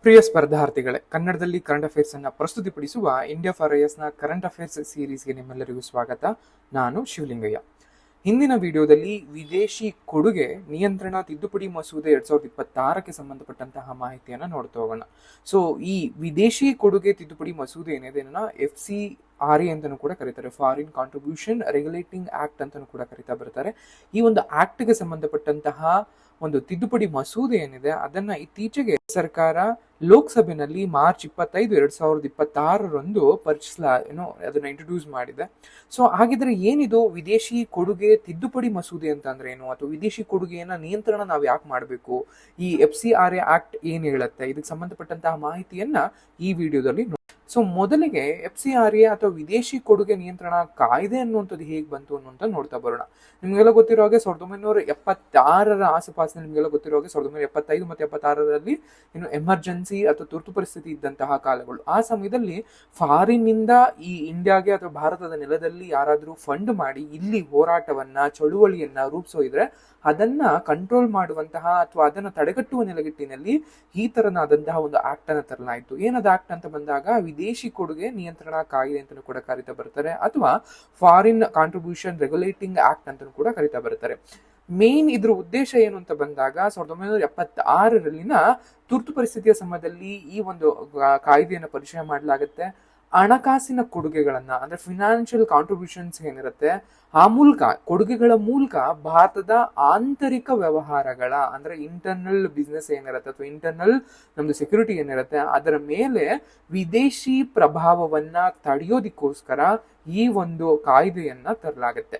ಪ್ರಿಯ ಸ್ಪರ್ಧಾರ್ಥಿಗಳೇ, ಕನ್ನಡದಲ್ಲಿ current affairs ಅನ್ನ ಪ್ರಸ್ತುತಿಪಡಿಸುವ India for IS ನ ಕರೆಂಟ್ ಅಫೇರ್ಸ್ ಸೀರೀಸ್ಗೆ ನಿಮ್ಮೆಲ್ಲರಿಗೂ ಸ್ವಾಗತ. ನಾನು ಶಿವಲಿಂಗಯ್ಯ. ಹಿಂದಿನ ವಿಡಿಯೋದಲ್ಲಿ ವಿದೇಶಿ ಕೊಡುಗೆ ನಿಯಂತ್ರಣ ತಿದ್ದುಪಡಿ ಮಸೂದೆ 2026ಕ್ಕೆ ಸಂಬಂಧಪಟ್ಟಂತಹ ಮಾಹಿತಿಯನ್ನ ನೋಡ್ತಾ ಹೋಗೋಣ. ಸೊ ಈ ವಿದೇಶಿ ಕೊಡುಗೆ ತಿದ್ದುಪಡಿ ಮಸೂದೆ ಏನಿದೆ FCRA ಅಂತಾನೂ ಕೂಡ ಕರೀತಾರೆ, ಫಾರಿನ್ ಕಾಂಟ್ರಿಬ್ಯೂಷನ್ ರೆಗ್ಯುಲೇಟಿಂಗ್ ಆಕ್ಟ್ ಅಂತಾನೂ ಕೂಡ ಕರೀತಾ ಬರ್ತಾರೆ. ಈ ಒಂದು ಆಕ್ಟ್ಗೆ ಸಂಬಂಧಪಟ್ಟಂತಹ ಒಂದು ತಿದ್ದುಪಡಿ ಮಸೂದೆ ಏನಿದೆ ಅದನ್ನ ಇತ್ತೀಚೆಗೆ ಸರ್ಕಾರ ಲೋಕಸಭೆಯಲ್ಲಿ ಮಾರ್ಚ್ 25, 2026ರಂದು ಅದನ್ನ ಇಂಟ್ರೊಡ್ಯೂಸ್ ಮಾಡಿದೆ. ಸೊ ಹಾಗಿದ್ರೆ ಏನಿದು ವಿದೇಶಿ ಕೊಡುಗೆ ತಿದ್ದುಪಡಿ ಮಸೂದೆ ಅಂತ ಅಂದ್ರೆ ಏನು, ಅಥವಾ ವಿದೇಶಿ ಕೊಡುಗೆಯನ್ನ ನಿಯಂತ್ರಣ ನಾವು ಯಾಕೆ ಮಾಡಬೇಕು, ಈ FCRA ಆಕ್ಟ್ ಏನ್ ಹೇಳುತ್ತೆ, ಇದಕ್ಕೆ ಸಂಬಂಧಪಟ್ಟಂತಹ ಮಾಹಿತಿಯನ್ನ ಈ ವಿಡಿಯೋದಲ್ಲಿ ಸೊ ಮೊದಲಿಗೆ FCRA ಅಥವಾ ವಿದೇಶಿ ಕೊಡುಗೆ ನಿಯಂತ್ರಣ ಕಾಯ್ದೆ ಅನ್ನುವಂಥದ್ದು ಹೇಗೆ ಬಂತು ಅನ್ನುವಂಥ ನೋಡ್ತಾ ಬರೋಣ. ನಿಮ್ಗೆಲ್ಲ ಗೊತ್ತಿರೋ ಹಾಗೆ 1976ರ ಆಸುಪಾಸಿನ ನಿಮ್ಗೆಲ್ಲ ಗೊತ್ತಿರೋ ಹಾಗೆ 1975 ಮತ್ತು 76ರಲ್ಲಿ ಎಮರ್ಜೆನ್ಸಿ ಅಥವಾ ತುರ್ತು ಪರಿಸ್ಥಿತಿ ಇದ್ದಂತಹ ಕಾಲಗಳು. ಆ ಸಮಯದಲ್ಲಿ ಫಾರಿನ್ ನಿಂದ ಈ ಇಂಡಿಯಾಗೆ ಅಥವಾ ಭಾರತದ ನೆಲದಲ್ಲಿ ಯಾರಾದರೂ ಫಂಡ್ ಮಾಡಿ ಇಲ್ಲಿ ಹೋರಾಟವನ್ನ ಚಳುವಳಿಯನ್ನ ರೂಪಿಸೋದ್ರೆ ಅದನ್ನ ಕಂಟ್ರೋಲ್ ಮಾಡುವಂತಹ ಅಥವಾ ಅದನ್ನ ತಡೆಗಟ್ಟುವ ನೆಲೆಗಟ್ಟಿನಲ್ಲಿ ಈ ತರನಾದಂತಹ ಒಂದು ಆಕ್ಟ್ ಅನ್ನ ತರಲಾಯಿತು. ಏನದ ಆಕ್ಟ್ ಅಂತ ಬಂದಾಗ ವಿದೇಶಿ ಕೊಡುಗೆ ನಿಯಂತ್ರಣ ಕಾಯ್ದೆ ಅಂತ ಕೂಡ ಕರೀತಾ ಬರ್ತಾರೆ, ಅಥವಾ ಫಾರಿನ್ ಕಾಂಟ್ರಿಬ್ಯೂಷನ್ ರೆಗ್ಯುಲೇಟಿಂಗ್ ಆಕ್ಟ್ ಅಂತ ಕೂಡ ಕರೀತಾ ಬರ್ತಾರೆ. ಮೇನ್ ಇದ್ರ ಉದ್ದೇಶ ಏನು ಅಂತ ಬಂದಾಗ 1976ರಲ್ಲಿನ ತುರ್ತು ಪರಿಸ್ಥಿತಿಯ ಸಮಯದಲ್ಲಿ ಈ ಒಂದು ಕಾಯ್ದೆಯನ್ನು ಪರಿಚಯ ಮಾಡಲಾಗುತ್ತೆ. ಹಣಕಾಸಿನ ಕೊಡುಗೆಗಳನ್ನ ಅಂದ್ರೆ ಫಿನಾನ್ಷಿಯಲ್ ಕಾಂಟ್ರಿಬ್ಯೂಷನ್ಸ್ ಏನಿರುತ್ತೆ ಆ ಮೂಲಕ, ಕೊಡುಗೆಗಳ ಮೂಲಕ ಭಾರತದ ಆಂತರಿಕ ವ್ಯವಹಾರಗಳ ಅಂದ್ರೆ ಇಂಟರ್ನಲ್ ಬಿಸ್ನೆಸ್ ಏನಿರುತ್ತೆ ಅಥವಾ ಇಂಟರ್ನಲ್ ನಮ್ದು ಸೆಕ್ಯೂರಿಟಿ ಏನಿರುತ್ತೆ ಅದರ ಮೇಲೆ ವಿದೇಶಿ ಪ್ರಭಾವವನ್ನ ತಡೆಯೋದಿಕ್ಕೋಸ್ಕರ ಈ ಒಂದು ಕಾಯ್ದೆಯನ್ನ ತರಲಾಗುತ್ತೆ.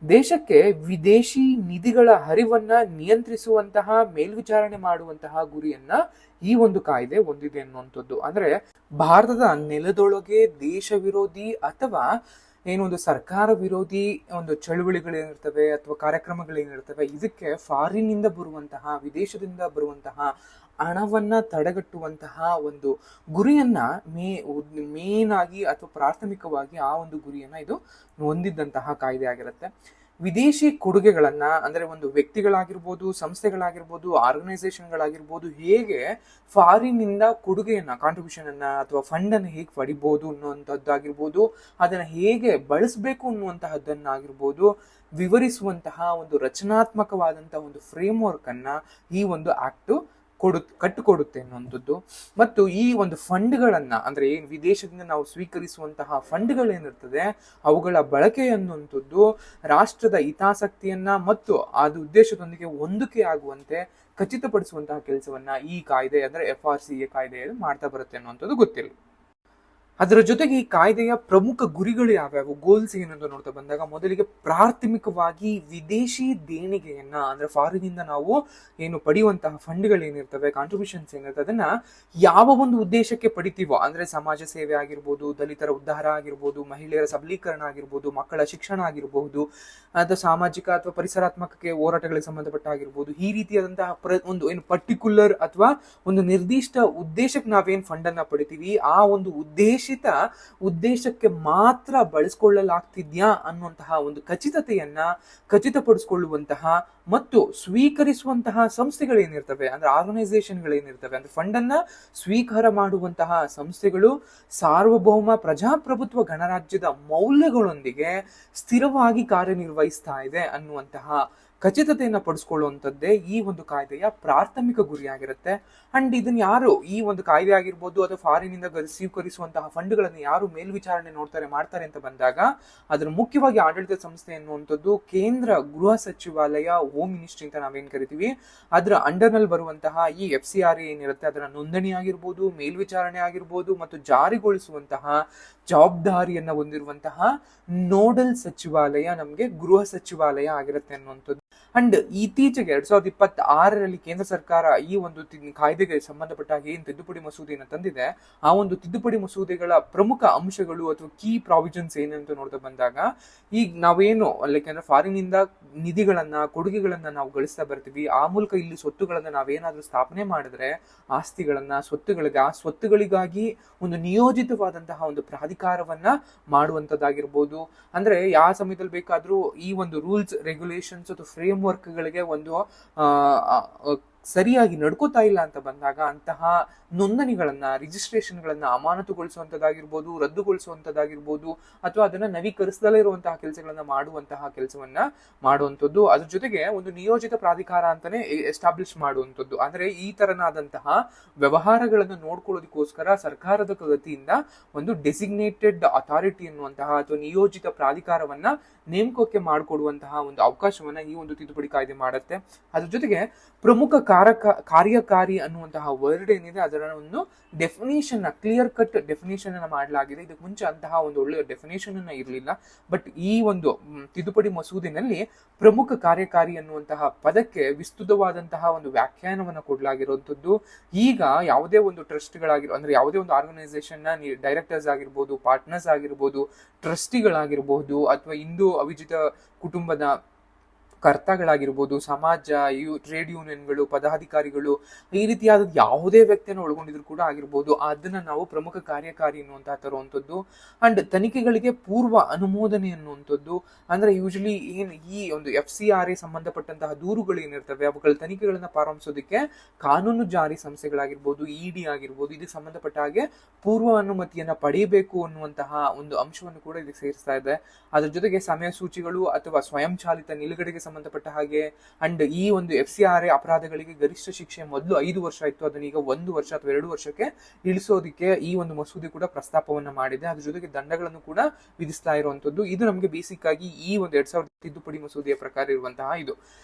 ದೇಶಕ್ಕೆ ವಿದೇಶಿ ನಿಧಿಗಳ ಹರಿವನ್ನ ನಿಯಂತ್ರಿಸುವಂತಹ ಮೇಲ್ವಿಚಾರಣೆ ಮಾಡುವಂತಹ ಗುರಿಯನ್ನ ಈ ಒಂದು ಕಾಯ್ದೆ ಹೊಂದಿದೆ ಅನ್ನುವಂಥದ್ದು. ಅಂದ್ರೆ ಭಾರತದ ನೆಲದೊಳಗೆ ದೇಶ ವಿರೋಧಿ ಅಥವಾ ಏನೊಂದು ಸರ್ಕಾರ ವಿರೋಧಿ ಒಂದು ಚಳುವಳಿಗಳೇನಿರ್ತವೆ ಅಥವಾ ಕಾರ್ಯಕ್ರಮಗಳೇನಿರ್ತವೆ ಇದಕ್ಕೆ ಫಾರಿನ್ ಇಂದ ಬರುವಂತಹ, ವಿದೇಶದಿಂದ ಬರುವಂತಹ ಹಣವನ್ನ ತಡೆಗಟ್ಟುವಂತಹ ಒಂದು ಗುರಿಯನ್ನ ಮೇನ್ ಆಗಿ ಅಥವಾ ಪ್ರಾಥಮಿಕವಾಗಿ ಆ ಒಂದು ಗುರಿಯನ್ನ ಇದು ಹೊಂದಿದ್ದಂತಹ ಕಾಯ್ದೆ ಆಗಿರುತ್ತೆ. ವಿದೇಶಿ ಕೊಡುಗೆಗಳನ್ನ ಅಂದ್ರೆ ಒಂದು ವ್ಯಕ್ತಿಗಳಾಗಿರ್ಬೋದು, ಸಂಸ್ಥೆಗಳಾಗಿರ್ಬೋದು, ಆರ್ಗನೈಸೇಷನ್ಗಳಾಗಿರ್ಬೋದು ಹೇಗೆ ಫಾರಿನ್ ಇಂದ ಕೊಡುಗೆಯನ್ನ, ಕಾಂಟ್ರಿಬ್ಯೂಷನ್ ಅನ್ನ ಅಥವಾ ಫಂಡ್ ಅನ್ನು ಹೇಗೆ ಪಡಿಬಹುದು ಅನ್ನುವಂಥದ್ದಾಗಿರ್ಬೋದು, ಅದನ್ನ ಹೇಗೆ ಬಳಸಬೇಕು ಅನ್ನುವಂತಹದ್ದನ್ನಾಗಿರ್ಬೋದು ವಿವರಿಸುವಂತಹ ಒಂದು ರಚನಾತ್ಮಕವಾದಂತಹ ಒಂದು ಫ್ರೇಮ್ ವರ್ಕ್ ಅನ್ನ ಈ ಒಂದು ಆಕ್ಟ್ ಕಟ್ಟಿಕೊಡುತ್ತೆ ಅನ್ನುವಂಥದ್ದು. ಮತ್ತು ಈ ಒಂದು ಫಂಡ್ಗಳನ್ನ ಅಂದ್ರೆ ಏನ್ ವಿದೇಶದಿಂದ ನಾವು ಸ್ವೀಕರಿಸುವಂತಹ ಫಂಡ್ಗಳೇನಿರ್ತದೆ ಅವುಗಳ ಬಳಕೆ ಅನ್ನುವಂಥದ್ದು ರಾಷ್ಟ್ರದ ಹಿತಾಸಕ್ತಿಯನ್ನ ಮತ್ತು ಅದು ಉದ್ದೇಶದೊಂದಿಗೆ ಹೊಂದಿಕೆ ಆಗುವಂತೆ ಖಚಿತಪಡಿಸುವಂತಹ ಕೆಲಸವನ್ನ ಈ ಕಾಯ್ದೆ ಅಂದ್ರೆ FRCA ಕಾಯ್ದೆ ಮಾಡ್ತಾ ಬರುತ್ತೆ ಅನ್ನುವಂಥದ್ದು ಗೊತ್ತಿಲ್ಲ. ಅದರ ಜೊತೆಗೆ ಈ ಕಾಯ್ದೆಯ ಪ್ರಮುಖ ಗುರಿಗಳು ಯಾವ್ಯಾವು, ಗೋಲ್ಸ್ ಏನಂತ ನೋಡ್ತಾ ಬಂದಾಗ ಮೊದಲಿಗೆ ಪ್ರಾಥಮಿಕವಾಗಿ ವಿದೇಶಿ ದೇಣಿಗೆಯನ್ನ ಅಂದ್ರೆ ಫಾರಿನ್ ಇಂದ ನಾವು ಏನು ಪಡೆಯುವಂತಹ ಫಂಡ್ಗಳೇನಿರ್ತವೆ, ಕಾಂಟ್ರಿಬ್ಯೂಷನ್ಸ್ ಏನಿರ್ತವೆ ಅದನ್ನ ಯಾವ ಒಂದು ಉದ್ದೇಶಕ್ಕೆ ಪಡಿತೀವೋ ಅಂದ್ರೆ ಸಮಾಜ ಸೇವೆ ಆಗಿರ್ಬೋದು, ದಲಿತರ ಉದ್ಧಾರ ಆಗಿರ್ಬೋದು, ಮಹಿಳೆಯರ ಸಬಲೀಕರಣ ಆಗಿರ್ಬೋದು, ಮಕ್ಕಳ ಶಿಕ್ಷಣ ಆಗಿರಬಹುದು, ಅಥವಾ ಸಾಮಾಜಿಕ ಅಥವಾ ಪರಿಸರಾತ್ಮಕ ಹೋರಾಟಗಳಿಗೆ ಸಂಬಂಧಪಟ್ಟ ಆಗಿರ್ಬೋದು, ಈ ರೀತಿಯಾದಂತಹ ಒಂದು ಏನು ಪರ್ಟಿಕ್ಯುಲರ್ ಅಥವಾ ಒಂದು ನಿರ್ದಿಷ್ಟ ಉದ್ದೇಶಕ್ಕೆ ನಾವೇನ್ ಫಂಡ್ ಅನ್ನ ಪಡಿತೀವಿ ಆ ಒಂದು ಉದ್ದೇಶಕ್ಕೆ ಮಾತ್ರ ಬಳಸಿಕೊಳ್ಳಲಾಗ್ತಿದ್ಯಾ ಅನ್ನುವಂತಹ ಒಂದು ಖಚಿತಪಡಿಸಿಕೊಳ್ಳುವಂತಹ ಮತ್ತು ಸ್ವೀಕರಿಸುವಂತಹ ಸಂಸ್ಥೆಗಳೇನಿರ್ತವೆ ಅಂದ್ರೆ ಆರ್ಗನೈಸೇಷನ್ಗಳೇನಿರ್ತವೆ ಅಂದ್ರೆ ಫಂಡ್ ಅನ್ನ ಸ್ವೀಕಾರ ಮಾಡುವಂತಹ ಸಂಸ್ಥೆಗಳು ಸಾರ್ವಭೌಮ ಪ್ರಜಾಪ್ರಭುತ್ವ ಗಣರಾಜ್ಯದ ಮೌಲ್ಯಗಳೊಂದಿಗೆ ಸ್ಥಿರವಾಗಿ ಕಾರ್ಯನಿರ್ವಹಿಸ್ತಾ ಇದೆ ಅನ್ನುವಂತಹ ಖಚಿತತೆಯನ್ನ ಪಡಿಸ್ಕೊಳ್ಳುವಂಥದ್ದೇ ಈ ಒಂದು ಕಾಯ್ದೆಯ ಪ್ರಾಥಮಿಕ ಗುರಿಯಾಗಿರುತ್ತೆ. ಅಂಡ್ ಇದನ್ನ ಯಾರು ಈ ಒಂದು ಕಾಯ್ದೆ ಆಗಿರ್ಬೋದು ಅಥವಾ ಫಾರಿನ್ ಇಂದ ಸ್ವೀಕರಿಸುವಂತಹ ಫಂಡ್ಗಳನ್ನು ಯಾರು ಮೇಲ್ವಿಚಾರಣೆ ಮಾಡ್ತಾರೆ ಅಂತ ಬಂದಾಗ ಅದ್ರ ಮುಖ್ಯವಾಗಿ ಆಡಳಿತ ಸಂಸ್ಥೆ ಎನ್ನುವಂಥದ್ದು ಕೇಂದ್ರ ಗೃಹ ಸಚಿವಾಲಯ, ಹೋಮ್ ಮಿನಿಸ್ಟ್ರಿ ಅಂತ ನಾವೇನ್ ಕರಿತೀವಿ, ಅದರ ಅಂಡರ್ ನಲ್ಲಿ ಬರುವಂತಹ ಈ FCRA ಏನಿರುತ್ತೆ ಅದರ ನೋಂದಣಿ ಆಗಿರ್ಬೋದು, ಮೇಲ್ವಿಚಾರಣೆ ಆಗಿರ್ಬೋದು ಮತ್ತು ಜಾರಿಗೊಳಿಸುವಂತಹ ಜವಾಬ್ದಾರಿಯನ್ನ ಹೊಂದಿರುವಂತಹ ನೋಡಲ್ ಸಚಿವಾಲಯ ನಮ್ಗೆ ಗೃಹ ಸಚಿವಾಲಯ ಆಗಿರುತ್ತೆ ಅನ್ನುವಂಥದ್ದು. ಅಂಡ್ ಇತ್ತೀಚೆಗೆ 2026ರಲ್ಲಿ ಕೇಂದ್ರ ಸರ್ಕಾರ ಈ ಒಂದು ಕಾಯ್ದೆಗೆ ಸಂಬಂಧಪಟ್ಟ ಏನ್ ತಿದ್ದುಪಡಿ ಮಸೂದೆಯನ್ನು ತಂದಿದೆ ಆ ಒಂದು ತಿದ್ದುಪಡಿ ಮಸೂದೆಗಳ ಪ್ರಮುಖ ಅಂಶಗಳು ಅಥವಾ ಕೀ ಪ್ರಾವಿಷನ್ಸ್ ಏನಂತ ನೋಡ್ತಾ ಬಂದಾಗ ಈಗ ನಾವೇನು ಲೈಕ್ ಅಂದ್ರೆ ಫಾರಿನ್ ಇಂದ ನಿಧಿಗಳನ್ನ, ಕೊಡುಗೆಗಳನ್ನ ನಾವು ಗಳಿಸ್ತಾ ಬರ್ತೀವಿ, ಆ ಮೂಲಕ ಇಲ್ಲಿ ಸ್ವತ್ತುಗಳನ್ನ ನಾವೇನಾದ್ರೂ ಸ್ಥಾಪನೆ ಮಾಡಿದ್ರೆ ಆಸ್ತಿಗಳನ್ನ, ಆ ಸ್ವತ್ತುಗಳಿಗಾಗಿ ಒಂದು ನಿಯೋಜಿತವಾದಂತಹ ಒಂದು ಪ್ರಾಧಿಕಾರವನ್ನ ಮಾಡುವಂತದ್ದಾಗಿರ್ಬೋದು. ಅಂದ್ರೆ ಯಾವ ಸಮಯದಲ್ಲಿ ಬೇಕಾದ್ರೂ ಈ ಒಂದು ರೂಲ್ಸ್ ರೆಗ್ಯುಲೇಷನ್ಸ್ ಅಥವಾ ಫ್ರೇಮ್ ವರ್ಕ್ ಗಳಿಗೆ ಒಂದು ಸರಿಯಾಗಿ ನಡ್ಕೋತಾ ಇಲ್ಲ ಅಂತ ಬಂದಾಗ ಅಂತಹ ನೋಂದಣಿಗಳನ್ನ ರಿಜಿಸ್ಟ್ರೇಷನ್ಗಳನ್ನ ಅಮಾನತುಗೊಳಿಸುವಂತದ್ದಾಗಿರ್ಬೋದು, ರದ್ದುಗೊಳಿಸುವಂತದ್ದಾಗಿರ್ಬೋದು, ಅಥವಾ ಅದನ್ನ ನವೀಕರಿಸದಲ್ಲೇ ಇರುವಂತಹ ಕೆಲಸಗಳನ್ನ ಮಾಡುವಂತಹ ಕೆಲಸವನ್ನ ಮಾಡುವಂಥದ್ದು. ಅದ್ರ ಜೊತೆಗೆ ಒಂದು ನಿಯೋಜಿತ ಪ್ರಾಧಿಕಾರ ಅಂತಾನೆ ಎಸ್ಟಾಬ್ಲಿಷ್ ಮಾಡುವಂಥದ್ದು. ಅಂದ್ರೆ ಈ ತರನಾದಂತಹ ವ್ಯವಹಾರಗಳನ್ನು ನೋಡ್ಕೊಳ್ಳೋದಕ್ಕೋಸ್ಕರ ಸರ್ಕಾರದ ವತಿಯಿಂದ ಒಂದು ಡೆಸಿಗ್ನೇಟೆಡ್ ಅಥಾರಿಟಿ ಅನ್ನುವಂತಹ ಅಥವಾ ನಿಯೋಜಿತ ಪ್ರಾಧಿಕಾರವನ್ನ ನೇಮಕಕ್ಕೆ ಮಾಡಿಕೊಡುವಂತಹ ಒಂದು ಅವಕಾಶವನ್ನ ಈ ಒಂದು ತಿದ್ದುಪಡಿ ಕಾಯ್ದೆ ಮಾಡುತ್ತೆ. ಅದ್ರ ಜೊತೆಗೆ ಪ್ರಮುಖ ಕಾರ್ಯಕಾರಿ ಅನ್ನುವಂತಹ ವರ್ಡ್ ಏನಿದೆ ಅದರ ಒಂದು ಡೆಫಿನೇಷನ್ ಕ್ಲಿಯರ್ ಕಟ್ ಡೆಫಿನೇಷನ್ ಅನ್ನ ಮಾಡಲಾಗಿದೆ. ಇದಕ್ಕೆ ಮುಂಚೆ ಅಂತಹ ಒಂದು ಒಳ್ಳೆಯ ಡೆಫಿನೇಷನ್ ಅನ್ನ ಇರಲಿಲ್ಲ. ಬಟ್ ಈ ಒಂದು ತಿದ್ದುಪಡಿ ಮಸೂದೆನಲ್ಲಿ ಪ್ರಮುಖ ಕಾರ್ಯಕಾರಿ ಅನ್ನುವಂತಹ ಪದಕ್ಕೆ ವಿಸ್ತೃತವಾದಂತಹ ಒಂದು ವ್ಯಾಖ್ಯಾನವನ್ನ ಕೊಡಲಾಗಿರುವಂತದ್ದು. ಈಗ ಯಾವುದೇ ಒಂದು ಅಂದ್ರೆ ಯಾವುದೇ ಒಂದು ಆರ್ಗನೈಸೇಷನ್ ನ ಡೈರೆಕ್ಟರ್ಸ್ ಆಗಿರ್ಬೋದು, ಪಾರ್ಟ್ನರ್ಸ್ ಆಗಿರ್ಬೋದು, ಟ್ರಸ್ಟಿಗಳಾಗಿರ್ಬಹುದು, ಅಥವಾ ಹಿಂದೂ ಅವಿಜಿತ ಕುಟುಂಬದ ಕರ್ತಗಳಾಗಿರ್ಬೋದು, ಸಮಾಜ, ಟ್ರೇಡ್ ಯೂನಿಯನ್ಗಳು, ಪದಾಧಿಕಾರಿಗಳು, ಈ ರೀತಿಯಾದ ಯಾವುದೇ ವ್ಯಕ್ತಿಯನ್ನು ಒಳಗೊಂಡಿದ್ರು ಕೂಡ ಆಗಿರ್ಬೋದು, ಅದನ್ನ ನಾವು ಪ್ರಮುಖ ಕಾರ್ಯಕಾರಿ ಅನ್ನುವಂತಹ ತರುವಂಥದ್ದು. ಅಂಡ್ ತನಿಖೆಗಳಿಗೆ ಪೂರ್ವ ಅನುಮೋದನೆ ಅನ್ನುವಂಥದ್ದು. ಅಂದ್ರೆ ಯೂಶಲಿ ಈ ಒಂದು FCRA ಸಂಬಂಧಪಟ್ಟಂತಹ ದೂರುಗಳು ಏನಿರ್ತವೆ ಅವುಗಳ ತನಿಖೆಗಳನ್ನ ಪ್ರಾರಂಭಿಸೋದಕ್ಕೆ ಕಾನೂನು ಜಾರಿ ಸಂಸ್ಥೆಗಳಾಗಿರ್ಬೋದು, ED ಆಗಿರ್ಬೋದು, ಇದಕ್ಕೆ ಸಂಬಂಧಪಟ್ಟ ಹಾಗೆ ಪೂರ್ವ ಅನುಮತಿಯನ್ನ ಪಡೆಯಬೇಕು ಅನ್ನುವಂತಹ ಒಂದು ಅಂಶವನ್ನು ಕೂಡ ಇದಕ್ಕೆ ಸೇರಿಸ್ತಾ ಇದೆ. ಅದ್ರ ಜೊತೆಗೆ ಸಮಯ ಸೂಚಿಗಳು ಅಥವಾ ಸ್ವಯಂಚಾಲಿತ ನಿಲುಗಡೆಗೆ ಸಂಬಂಧಪಟ್ಟ ಹಾಗೆ ಅಂಡ್ ಈ ಒಂದು FCRA ಅಪರಾಧಗಳಿಗೆ ಗರಿಷ್ಠ ಶಿಕ್ಷೆ ಮೊದಲು 5 ವರ್ಷ ಇತ್ತು, ಅದನ್ನ ಈಗ 1 ವರ್ಷ ಅಥವಾ 2 ವರ್ಷಕ್ಕೆ ಇಳಿಸೋದಕ್ಕೆ ಈ ಒಂದು ಮಸೂದೆ ಕೂಡ ಪ್ರಸ್ತಾಪವನ್ನ ಮಾಡಿದೆ. ಅದ್ರ ಜೊತೆಗೆ ದಂಡಗಳನ್ನು ಕೂಡ ವಿಧಿಸ್ತಾ ಇರುವಂತದ್ದು. ಇದು ನಮಗೆ ಬೇಸಿಕ್ ಆಗಿ ಈ ಒಂದು 2000 ತಿದ್ದುಪಡಿ ಮಸೂದೆಯ ಪ್ರಕಾರ ಇರುವಂತಹ ಇದು.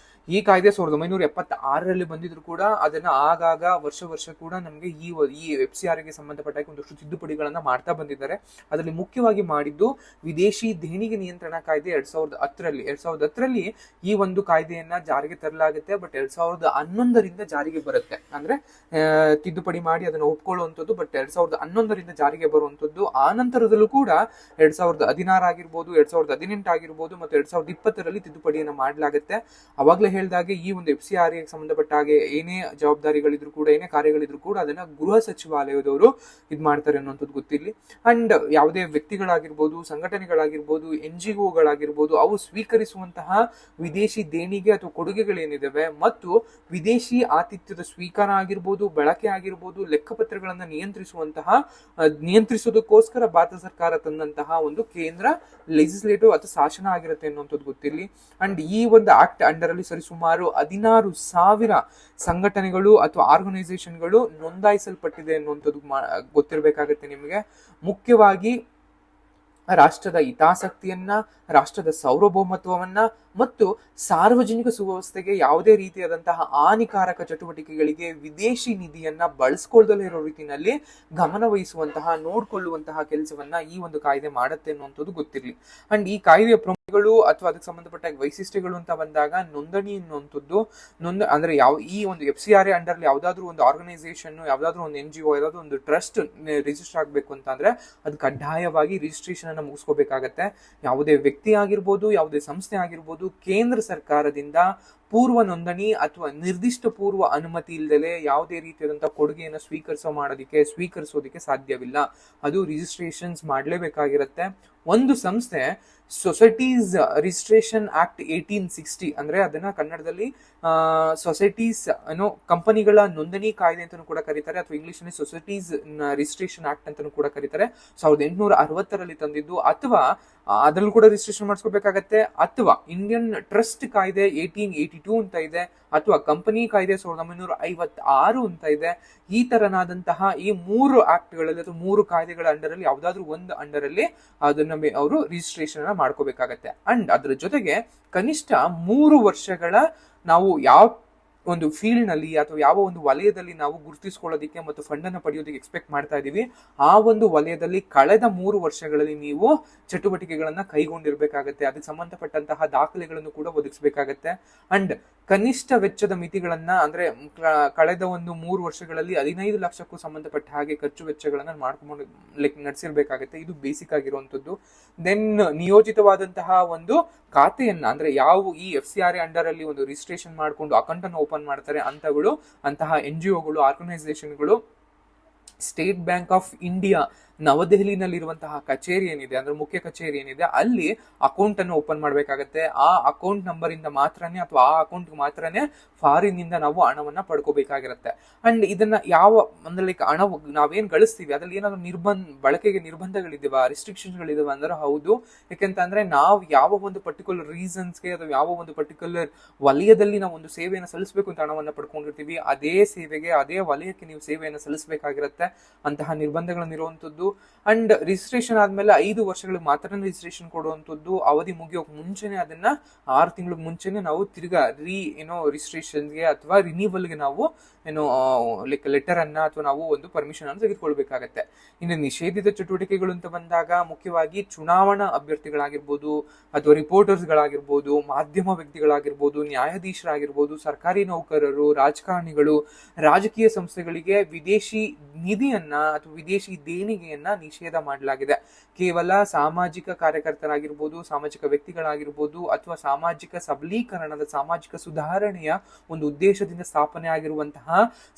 ಈ ಕಾಯ್ದೆ 1976ರಲ್ಲಿ ಬಂದಿದ್ರು ಕೂಡ ಅದನ್ನ ಆಗಾಗ ವರ್ಷ ಕೂಡ ನಮಗೆ ಈ FCRAಗೆ ಸಂಬಂಧಪಟ್ಟ ಒಂದಷ್ಟು ತಿದ್ದುಪಡಿಗಳನ್ನ ಮಾಡ್ತಾ ಬಂದಿದ್ದಾರೆ. ಅದರಲ್ಲಿ ಮುಖ್ಯವಾಗಿ ಮಾಡಿದ್ದು ವಿದೇಶಿ ದೇಣಿಗೆ ನಿಯಂತ್ರಣ ಕಾಯ್ದೆ 2010ರಲ್ಲಿ ಈ ಒಂದು ಕಾಯ್ದೆಯನ್ನ ಜಾರಿಗೆ ತರಲಾಗುತ್ತೆ. ಬಟ್ 2011ರಿಂದ ಜಾರಿಗೆ ಬರುತ್ತೆ. ಅಂದ್ರೆ ತಿದ್ದುಪಡಿ ಮಾಡಿ ಅದನ್ನ ಒಪ್ಕೊಳ್ಳುವಂಥದ್ದು. ಬಟ್ 2011ರಿಂದ ಜಾರಿಗೆ ಬರುವಂತದ್ದು. ಆ ನಂತರದಲ್ಲೂ ಕೂಡ 2016 ಆಗಿರ್ಬೋದು, 2018 ಆಗಿರ್ಬೋದು ಮತ್ತು 2020ರಲ್ಲಿ ತಿದ್ದುಪಡಿಯನ್ನ ಮಾಡಲಾಗುತ್ತೆ. ಅವಾಗಲೇ ಹೇಳಿದಾಗೆ ಈ ಒಂದು FCRA ಸಂಬಂಧಪಟ್ಟ ಹಾಗೆ ಏನೇ ಜವಾಬ್ದಾರಿಗಳಿದ್ರು ಕೂಡ, ಏನೇ ಕಾರ್ಯಗಳಿದ್ರು ಕೂಡ ಅದನ್ನ ಗೃಹ ಸಚಿವಾಲಯದವರು ಇದ್ ಮಾಡ್ತಾರೆ ಅನ್ನುವಂಥದ್ದು ಗೊತ್ತಿರ್ಲಿ. ಅಂಡ್ ಯಾವುದೇ ವ್ಯಕ್ತಿಗಳಾಗಿರ್ಬೋದು, ಸಂಘಟನೆಗಳಾಗಿರ್ಬೋದು, NGOಗಳಾಗಿರ್ಬೋದು, ಅವು ಸ್ವೀಕರಿಸುವಂತಹ ವಿದೇಶಿ ದೇಣಿಗೆ ಅಥವಾ ಕೊಡುಗೆಗಳೇನಿದಾವೆ ಮತ್ತು ವಿದೇಶಿ ಆತಿಥ್ಯದ ಸ್ವೀಕಾರ ಆಗಿರ್ಬೋದು, ಬಳಕೆ ಆಗಿರ್ಬೋದು, ಲೆಕ್ಕಪತ್ರಗಳನ್ನ ನಿಯಂತ್ರಿಸೋದಕ್ಕೋಸ್ಕರ ಭಾರತ ಸರ್ಕಾರ ತಂದಂತಹ ಒಂದು ಕೇಂದ್ರ ಲೆಜಿಸ್ಲೇಟಿವ್ ಅಥವಾ ಶಾಸನ ಆಗಿರುತ್ತೆ ಅನ್ನುವಂಥದ್ದು ಗೊತ್ತಿರ್ಲಿ. ಅಂಡ್ ಈ ಒಂದು ಆಕ್ಟ್ ಅಂಡರ್ ಅಲ್ಲಿ ಸುಮಾರು 16,000 ಸಂಘಟನೆಗಳು ಅಥವಾ ಆರ್ಗನೈಸೇಷನ್ಗಳು ನೋಂದಾಯಿಸಲ್ಪಟ್ಟಿದೆ ಅನ್ನುವಂಥದ್ದು ಗೊತ್ತಿರಬೇಕಾಗತ್ತೆ ನಿಮಗೆ. ಮುಖ್ಯವಾಗಿ ರಾಷ್ಟ್ರದ ಹಿತಾಸಕ್ತಿಯನ್ನ, ರಾಷ್ಟ್ರದ ಸಾರ್ವಭೌಮತ್ವವನ್ನ ಮತ್ತು ಸಾರ್ವಜನಿಕ ಸುವ್ಯವಸ್ಥೆಗೆ ಯಾವುದೇ ರೀತಿಯಾದಂತಹ ಹಾನಿಕಾರಕ ಚಟುವಟಿಕೆಗಳಿಗೆ ವಿದೇಶಿ ನಿಧಿಯನ್ನ ಬಳಸ್ಕೊಳ್ದಲೇ ಇರೋ ರೀತಿಯಲ್ಲಿ ಗಮನ ವಹಿಸುವಂತಹ, ನೋಡ್ಕೊಳ್ಳುವಂತಹ ಕೆಲಸವನ್ನ ಈ ಒಂದು ಕಾಯ್ದೆ ಮಾಡುತ್ತೆ ಅನ್ನುವಂಥದ್ದು ಗೊತ್ತಿರಲಿ. ಅಂಡ್ ಈ ಕಾಯ್ದೆಯ ಪ್ರಮುಖಗಳು ಅಥವಾ ಅದಕ್ಕೆ ಸಂಬಂಧಪಟ್ಟ ವೈಶಿಷ್ಟ್ಯಗಳು ಅಂತ ಬಂದಾಗ ನೋಂದಣಿ ಅನ್ನುವಂಥದ್ದು ಅಂದ್ರೆ ಈ ಒಂದು FCRA ಅಂಡರ್ ಯಾವ್ದಾದ್ರು ಒಂದು ಆರ್ಗನೈಸೇಷನ್, ಯಾವ್ದಾದ್ರು ಒಂದು NGO, ಯಾವ್ದಾದ್ರು ಒಂದು ಟ್ರಸ್ಟ್ ರಿಜಿಸ್ಟರ್ ಆಗ್ಬೇಕು ಅಂತ ಅಂದ್ರೆ ಅದು ಕಡ್ಡಾಯವಾಗಿ ರಿಜಿಸ್ಟ್ರೇಷನ್ ಅನ್ನ ಮುಗಿಸ್ಕೋಬೇಕಾಗತ್ತೆ. ಯಾವುದೇ ವ್ಯಕ್ತಿ ಆಗಿರ್ಬೋದು, ಯಾವುದೇ ಸಂಸ್ಥೆ ಆಗಿರ್ಬೋದು, ಕೇಂದ್ರ ಸರ್ಕಾರದಿಂದ ಪೂರ್ವ ನೋಂದಣಿ ಅಥವಾ ನಿರ್ದಿಷ್ಟ ಪೂರ್ವ ಅನುಮತಿ ಇಲ್ಲದೆ ಯಾವುದೇ ರೀತಿಯಾದಂತಹ ಕೊಡುಗೆಯನ್ನು ಸ್ವೀಕರಿಸೋದಕ್ಕೆ ಸಾಧ್ಯವಿಲ್ಲ. ಅದು ರಿಜಿಸ್ಟ್ರೇಷನ್ಸ್ ಮಾಡಲೇಬೇಕಾಗಿರುತ್ತೆ. ಒಂದು ಸಂಸ್ಥೆ ಸೊಸೈಟೀಸ್ ರಿಜಿಸ್ಟ್ರೇಷನ್ ಆಕ್ಟ್ 1860 ಅಂದ್ರೆ ಅದನ್ನ ಕನ್ನಡದಲ್ಲಿ ಸೊಸೈಟೀಸ್ ಅನ್ನೋ ಕಂಪನಿಗಳ ನೋಂದಣಿ ಕಾಯ್ದೆ ಅಂತಾನೂ ಕೂಡ ಕರೀತಾರೆ, ಅಥವಾ ಇಂಗ್ಲಿಷ್ ನಲ್ಲಿ ಸೊಸೈಟೀಸ್ ರಿಜಿಸ್ಟ್ರೇಷನ್ ಆಕ್ಟ್ ಅಂತಾನೂ ಕೂಡ ಕರೀತಾರೆ. 1860ರಲ್ಲಿ ತಂದಿದ್ದು, ಅಥವಾ ಅದ್ರಲ್ಲೂ ಕೂಡ ರಿಜಿಸ್ಟ್ರೇಷನ್ ಮಾಡಿಸ್ಕೋಬೇಕಾಗತ್ತೆ. ಅಥವಾ ಇಂಡಿಯನ್ ಟ್ರಸ್ಟ್ ಕಾಯ್ದೆ 1882 ಅಂತ ಇದೆ, ಅಥವಾ ಕಂಪನಿ ಕಾಯ್ದೆ 1956 ಅಂತ ಇದೆ. ಈ ತರನಾದಂತಹ ಈ 3 ಆಕ್ಟ್ಗಳಲ್ಲಿ ಅಥವಾ 3 ಕಾಯ್ದೆಗಳ ಅಂಡರ್ ಅಲ್ಲಿ ಯಾವ್ದಾದ್ರು ಒಂದು ಅಂಡರ್ ಅಲ್ಲಿ ಅದನ್ನ ಅವರು ರಿಜಿಸ್ಟ್ರೇಷನ್ ಮಾಡ್ಕೋಬೇಕಾಗತ್ತೆ. ಅಂಡ್ ಅದ್ರ ಜೊತೆಗೆ ಕನಿಷ್ಠ 3 ವರ್ಷಗಳ ನಾವು ಯಾವ ಒಂದು ಫೀಲ್ಡ್ ನಲ್ಲಿ ಅಥವಾ ಯಾವ ಒಂದು ವಲಯದಲ್ಲಿ ನಾವು ಗುರುತಿಸಿಕೊಳ್ಳೋದಕ್ಕೆ ಮತ್ತು ಫಂಡ್ ಅನ್ನು ಪಡೆಯೋದಕ್ಕೆ ಎಕ್ಸ್ಪೆಕ್ಟ್ ಮಾಡ್ತಾ ಇದೀವಿ, ಆ ಒಂದು ವಲಯದಲ್ಲಿ ಕಳೆದ 3 ವರ್ಷಗಳಲ್ಲಿ ನೀವು ಚಟುವಟಿಕೆಗಳನ್ನ ಕೈಗೊಂಡಿರ್ಬೇಕಾಗತ್ತೆ. ಅದಕ್ಕೆ ಸಂಬಂಧಪಟ್ಟಂತಹ ದಾಖಲೆಗಳನ್ನು ಕೂಡ ಒದಗಿಸಬೇಕಾಗತ್ತೆ. ಅಂಡ್ ಕನಿಷ್ಠ ವೆಚ್ಚದ ಮಿತಿಗಳನ್ನ ಅಂದ್ರೆ ಕಳೆದ ಒಂದು 3 ವರ್ಷಗಳಲ್ಲಿ 15 ಲಕ್ಷಕ್ಕೂ ಸಂಬಂಧಪಟ್ಟ ಹಾಗೆ ಖರ್ಚು ವೆಚ್ಚಗಳನ್ನ ಮಾಡ್ಕೊಂಡು ನಡೆಸಿರ್ಬೇಕಾಗತ್ತೆ. ಇದು ಬೇಸಿಕ್ ಆಗಿರುವಂತದ್ದು. ದೆನ್ ನಿಯೋಜಿತವಾದಂತಹ ಒಂದು ಖಾತೆಯನ್ನ ಅಂದ್ರೆ ಯಾವ ಈ FCRA ಅಂಡರ್ ಅಲ್ಲಿ ಒಂದು ರಿಜಿಸ್ಟ್ರೇಷನ್ ಮಾಡ್ಕೊಂಡು ಅಕೌಂಟ್ ಅನ್ನು ಓಪನ್ ಮಾಡ್ತಾರೆ ಅಂತಹ NGOಗಳು, ಆರ್ಗನೈಸೇಷನ್ಗಳು ಸ್ಟೇಟ್ ಬ್ಯಾಂಕ್ ಆಫ್ ಇಂಡಿಯಾ ನವದೆಹಲಿನಲ್ಲಿರುವಂತಹ ಕಚೇರಿ ಏನಿದೆ, ಅಂದ್ರೆ ಮುಖ್ಯ ಕಚೇರಿ ಏನಿದೆ, ಅಲ್ಲಿ ಅಕೌಂಟ್ ಅನ್ನು ಓಪನ್ ಮಾಡ್ಬೇಕಾಗತ್ತೆ. ಆ ಅಕೌಂಟ್ ನಂಬರ್ ಇಂದ ಮಾತ್ರನೇ ಅಥವಾ ಆ ಅಕೌಂಟ್ ಮಾತ್ರನೇ ಫಾರಿನ್ ನಿಂದ ನಾವು ಹಣವನ್ನ ಪಡ್ಕೋಬೇಕಾಗಿರುತ್ತೆ. ಅಂಡ್ ಇದನ್ನ ಅಂದ್ರೆ ಲೈಕ್ ಹಣ ನಾವೇನ್ ಗಳಿಸ್ತೀವಿ ಅದ್ರಲ್ಲಿ ಏನಾದ್ರು ಬಳಕೆಗೆ ನಿರ್ಬಂಧಗಳಿದಾವ, ರಿಸ್ಟ್ರಿಕ್ಷನ್ಸ್ ಗಳಿದಾವ ಅಂದ್ರೆ ಹೌದು. ಯಾಕೆಂತಂದ್ರೆ ನಾವು ಯಾವ ಒಂದು ಪರ್ಟಿಕ್ಯುಲರ್ ರೀಸನ್ಸ್ಗೆ ಅಥವಾ ಯಾವ ಒಂದು ಪರ್ಟಿಕ್ಯುಲರ್ ವಲಯದಲ್ಲಿ ನಾವು ಒಂದು ಸೇವೆಯನ್ನು ಸಲ್ಲಿಸಬೇಕು ಅಂತ ಹಣವನ್ನ ಪಡ್ಕೊಂಡಿರ್ತೀವಿ, ಅದೇ ಸೇವೆಗೆ ಅದೇ ವಲಯಕ್ಕೆ ನೀವು ಸೇವೆಯನ್ನು ಸಲ್ಲಿಸಬೇಕಾಗಿರುತ್ತೆ. ಅಂತಹ ನಿರ್ಬಂಧಗಳನ್ನು ಇರುವಂತದ್ದು. ಅಂಡ್ ರಿಜಿಸ್ಟ್ರೇಷನ್ ಆದ್ಮೇಲೆ 5 ವರ್ಷಗಳಿಗೆ ಮಾತ್ರ ರಿಜಿಸ್ಟ್ರೇಷನ್ ಕೊಡುವಂತದ್ದು. ಅವಧಿ ಮುಗಿಯೋಕ್ ಮುಂಚೆನೆ ಅದನ್ನ 6 ತಿಂಗಳ ಮುಂಚೆನೆ ನಾವು ತಿರ್ಗಾ ರಿಜಿಸ್ಟ್ರೇಷನ್ಗೆ ಅಥವಾ ರಿನಿವಲ್ಗೆ ನಾವು ಲೈಕ್ ಲೆಟರ್ ಅನ್ನ ಅಥವಾ ನಾವು ಒಂದು ಪರ್ಮಿಷನ್ ಅನ್ನು ತೆಗೆದುಕೊಳ್ಬೇಕಾಗತ್ತೆ. ಇನ್ನು ನಿಷೇಧಿತ ಚಟುವಟಿಕೆಗಳು ಅಂತ ಬಂದಾಗ ಮುಖ್ಯವಾಗಿ ಚುನಾವಣಾ ಅಭ್ಯರ್ಥಿಗಳಾಗಿರ್ಬೋದು ಅಥವಾ ರಿಪೋರ್ಟರ್ಸ್ ಗಳಾಗಿರ್ಬೋದು, ಮಾಧ್ಯಮ ವ್ಯಕ್ತಿಗಳಾಗಿರ್ಬೋದು, ನ್ಯಾಯಾಧೀಶರಾಗಿರ್ಬೋದು, ಸರ್ಕಾರಿ ನೌಕರರು, ರಾಜಕಾರಣಿಗಳು, ರಾಜಕೀಯ ಸಂಸ್ಥೆಗಳಿಗೆ ವಿದೇಶಿ ನಿಧಿಯನ್ನ ಅಥವಾ ವಿದೇಶಿ ದೇಣಿಗೆಯನ್ನ ನಿಷೇಧ ಮಾಡಲಾಗಿದೆ. ಕೇವಲ ಸಾಮಾಜಿಕ ಕಾರ್ಯಕರ್ತರಾಗಿರ್ಬೋದು, ಸಾಮಾಜಿಕ ವ್ಯಕ್ತಿಗಳಾಗಿರ್ಬೋದು ಅಥವಾ ಸಾಮಾಜಿಕ ಸಬಲೀಕರಣದ, ಸಾಮಾಜಿಕ ಸುಧಾರಣೆಯ ಒಂದು ಉದ್ದೇಶದಿಂದ ಸ್ಥಾಪನೆ ಆಗಿರುವಂತಹ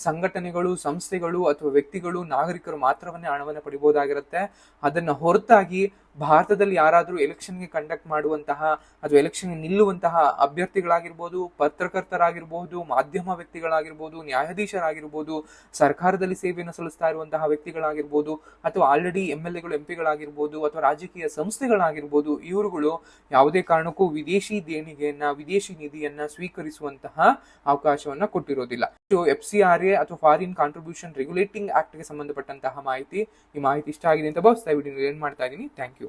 ಸಂಘಟನೆಗಳು, ಸಂಸ್ಥೆಗಳು ಅಥವಾ ವ್ಯಕ್ತಿಗಳು, ನಾಗರಿಕರು ಮಾತ್ರವನ್ನೇ ಹಣವನ್ನು ಪಡಿಬಹುದಾಗಿರುತ್ತೆ. ಅದನ್ನ ಹೊರತಾಗಿ ಭಾರತದಲ್ಲಿ ಯಾರಾದ್ರೂ ಎಲೆಕ್ಷನ್ಗೆ ಕಂಡಕ್ಟ್ ಮಾಡುವಂತಹ ಅಥವಾ ಎಲೆಕ್ಷನ್ಗೆ ನಿಲ್ಲುವಂತಹ ಅಭ್ಯರ್ಥಿಗಳಾಗಿರ್ಬೋದು, ಪತ್ರಕರ್ತರಾಗಿರ್ಬೋದು, ಮಾಧ್ಯಮ ವ್ಯಕ್ತಿಗಳಾಗಿರ್ಬೋದು, ನ್ಯಾಯಾಧೀಶರಾಗಿರ್ಬೋದು, ಸರ್ಕಾರದಲ್ಲಿ ಸೇವೆಯನ್ನು ಸಲ್ಲಿಸ್ತಾ ಇರುವಂತಹ ವ್ಯಕ್ತಿಗಳಾಗಿರ್ಬೋದು ಅಥವಾ ಆಲ್ರೆಡಿ MLA ಗಳು, MP ಗಳಾಗಿರ್ಬೋದು ಅಥವಾ ರಾಜಕೀಯ ಸಂಸ್ಥೆಗಳಾಗಿರ್ಬೋದು, ಇವರುಗಳು ಯಾವುದೇ ಕಾರಣಕ್ಕೂ ವಿದೇಶಿ ದೇಣಿಗೆಯನ್ನ, ವಿದೇಶಿ ನಿಧಿಯನ್ನ ಸ್ವೀಕರಿಸುವಂತಹ ಅವಕಾಶವನ್ನ ಕೊಟ್ಟಿರೋದಿಲ್ಲ. FCRA ಅಥವಾ ಫಾರಿನ್ ಕಾಂಟ್ರಿಬ್ಯೂಷನ್ ರೆಗ್ಯುಲೇಟಿಂಗ್ ಆಕ್ಟ್ ಗೆ ಸಂಬಂಧಪಟ್ಟಂತಹ ಮಾಹಿತಿ. ಈ ಮಾಹಿತಿ ಇಷ್ಟ ಆಗಿದೆ ಅಂತ ಭಾವಿಸ್ತಾ ವಿಡಿಯೋ ಎಂಡ್ ಮಾಡ್ತಾ ಇದ್ದೀನಿ. Thank you.